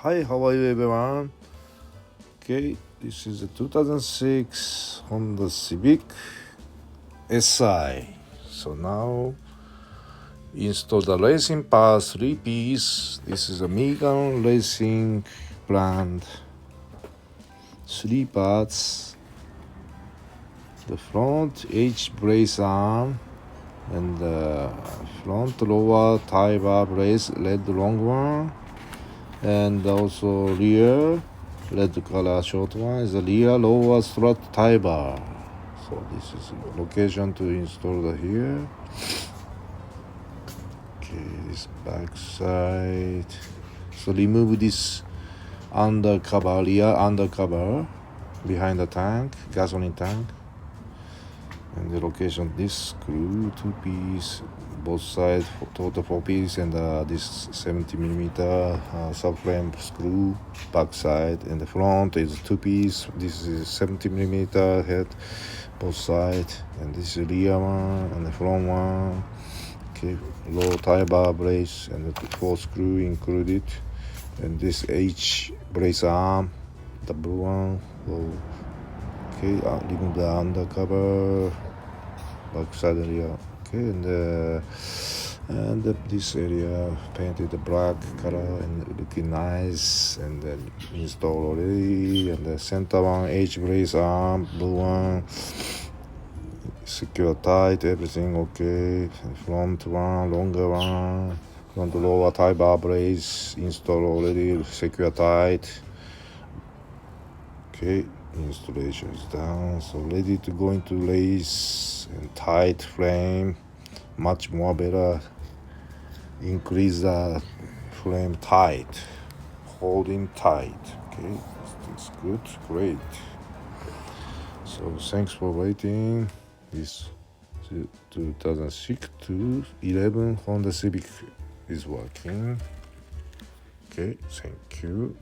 Hi, how are you everyone? Okay, this is a 2006 Honda Civic SI. So now install the racing power 3-piece. This is a Megan Racing brand. 3 parts. The front H brace arm and the front lower tie bar brace, red long one. And also rear red color short one is the rear lower strut tie bar. So this is location to install the here. Okay, this back side. So remove this undercover, rear undercover behind the tank, gasoline tank. And the location, this screw, 2-piece, both sides, total 4-piece, and this 70mm subframe screw, back side, and the front is 2-piece. This is 70mm head, both sides, and this is rear one and the front one. Okay, low tie bar brace and the 4 screw included, and this H brace arm, the blue one. Low. Okay, remove the undercover, backside area. Okay, and this area painted the black color and looking nice, and then installed already. And the center one H brace arm, blue one, secure tight, everything okay. And front one, longer one, front lower tie bar brace installed already, secure tight. Okay, installation is done, so ready to go into race. And tight frame, much more better. Increase the frame tight, holding tight. Okay, it's good, great. So thanks for waiting. This 2006 to 11 Honda Civic is working. Okay, thank you.